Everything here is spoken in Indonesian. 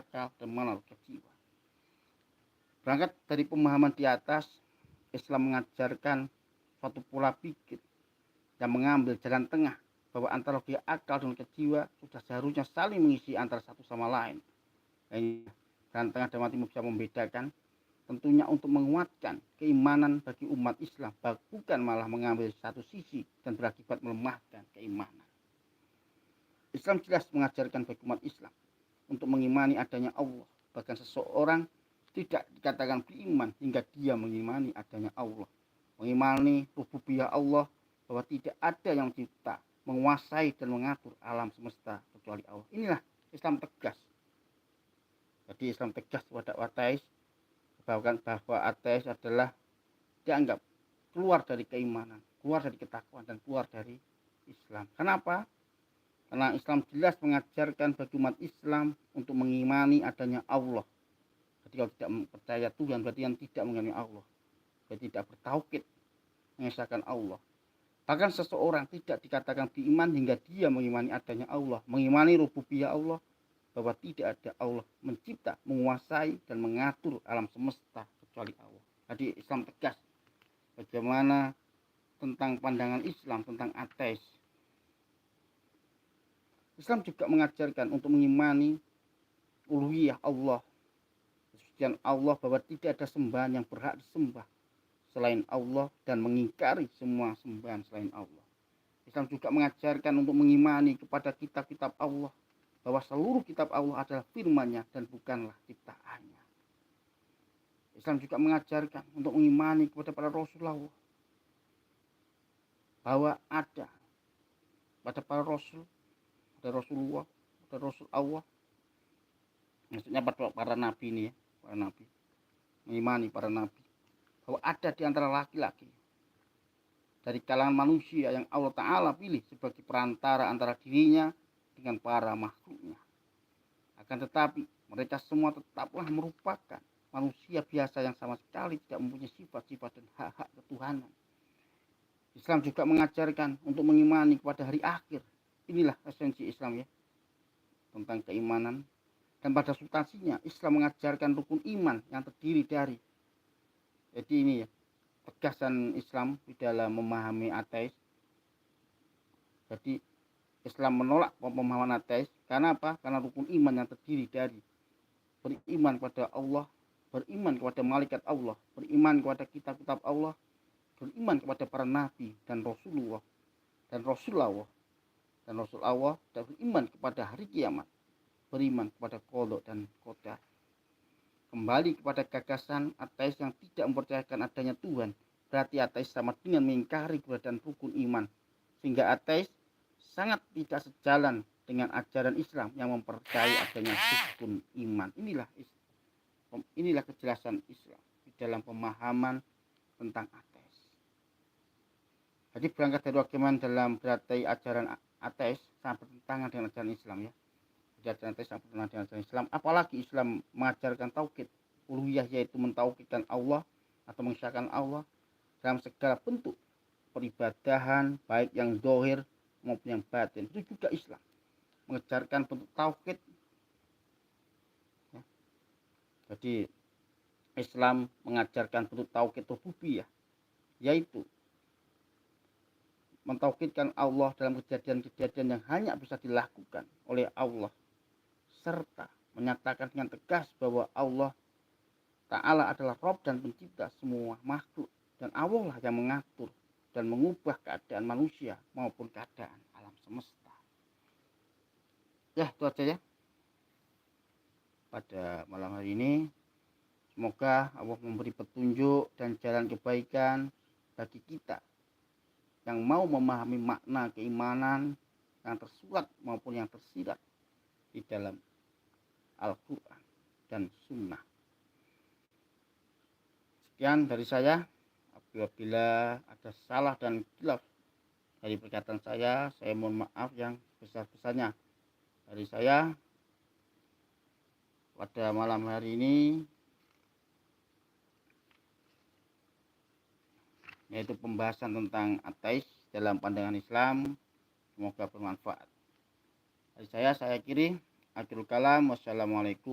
akal dan menaklukkan jiwa. Berangkat dari pemahaman di atas, Islam mengajarkan suatu pola pikir yang mengambil jalan tengah bahwa antara logika akal dan logika jiwa sudah seharusnya saling mengisi antara satu sama lain. Jalan tengah dalam arti bisa membedakan, tentunya untuk menguatkan keimanan bagi umat Islam, bukan malah mengambil satu sisi dan berakibat melemahkan keimanan. Islam jelas mengajarkan bagi umat Islam untuk mengimani adanya Allah. Bahkan seseorang tidak dikatakan beriman hingga dia mengimani adanya Allah, mengimani rububiyah Allah, bahwa tidak ada yang mencipta, menguasai dan mengatur alam semesta kecuali Allah. Inilah Islam tegas. Jadi Islam tegas kepada ateis, bahwa ateis adalah dianggap keluar dari keimanan, keluar dari ketakwaan, dan keluar dari Islam. Kenapa? Karena Islam jelas mengajarkan bagi umat Islam untuk mengimani adanya Allah. Jadi kalau tidak percaya Tuhan berarti yang tidak mengimani Allah, berarti tidak bertauhid, mengesahkan Allah. Bahkan seseorang tidak dikatakan beriman hingga dia mengimani adanya Allah, mengimani rububiyah Allah, bahwa tidak ada Allah mencipta, menguasai dan mengatur alam semesta kecuali Allah. Jadi Islam tegas bagaimana tentang pandangan Islam tentang ateis. Islam juga mengajarkan untuk mengimani uluhiyah Allah, kesucian Allah, bahwa tidak ada sembahan yang berhak disembah selain Allah dan mengingkari semua sembahan selain Allah. Islam juga mengajarkan untuk mengimani kepada kitab-kitab Allah, bahwa seluruh kitab Allah adalah firman-Nya dan bukanlah ciptaannya. Islam juga mengajarkan untuk mengimani kepada para Rasulullah, bahwa ada pada para Rasul, ada Rasulullah, ada Rasul Allah, maksudnya pada para Nabi ini ya, para Nabi, mengimani para Nabi, bahwa ada di antara laki-laki dari kalangan manusia yang Allah Ta'ala pilih sebagai perantara antara dirinya dengan para makhluknya. Akan tetapi mereka semua tetaplah merupakan manusia biasa yang sama sekali tidak mempunyai sifat-sifat dan hak-hak ketuhanan. Islam juga mengajarkan untuk mengimani kepada hari akhir. Inilah esensi Islam ya, tentang keimanan. Dan pada substansinya Islam mengajarkan rukun iman yang terdiri dari, jadi ini ya, tegasan Islam di dalam memahami ateis. Jadi Islam menolak pemahaman ateis. Karena apa? Karena rukun iman yang terdiri dari beriman kepada Allah, beriman kepada malaikat Allah, beriman kepada kitab-kitab Allah, beriman kepada para nabi dan Rasulullah dan Rasul Allah, dan beriman kepada hari kiamat, beriman kepada qada dan qadar. Kembali kepada gagasan ateis yang tidak mempercayakan adanya Tuhan, berarti ateis sama dengan mengingkari keberadaan rukun iman, sehingga ateis sangat tidak sejalan dengan ajaran Islam yang mempercayai adanya rukun iman. Inilah kejelasan Islam di dalam pemahaman tentang ateis. Jadi berangkat dari bagaimana dalam berarti ajaran ateis sangat bertentangan dengan ajaran Islam ya. Jadi ajaran ateis sangat bertentangan dengan ajaran Islam. Apalagi Islam mengajarkan tauhid uluhiyah, yaitu mentauhidkan Allah atau mengisahkan Allah dalam segala bentuk peribadahan, baik yang zahir maupun yang batin. Itu juga Islam mengajarkan bentuk tauhid ya. Jadi Islam mengajarkan bentuk tauhid rububiyah, yaitu mentauhidkan Allah dalam kejadian-kejadian yang hanya bisa dilakukan oleh Allah, serta menyatakan dengan tegas bahwa Allah Ta'ala adalah Rabb dan pencipta semua makhluk, dan Allah lah yang mengatur dan mengubah keadaan manusia maupun keadaan alam semesta. Ya, itu aja ya pada malam hari ini. Semoga Allah memberi petunjuk dan jalan kebaikan bagi kita yang mau memahami makna keimanan yang tersurat maupun yang tersirat di dalam Al-Quran dan Sunnah. Sekian dari saya. Apabila ada salah dan khilaf dari perkataan saya mohon maaf yang besar-besarnya. Dari saya pada malam hari ini, yaitu pembahasan tentang ateis dalam pandangan Islam. Semoga bermanfaat. Dari saya akhiri. Akhirul kalam. Wassalamualaikum.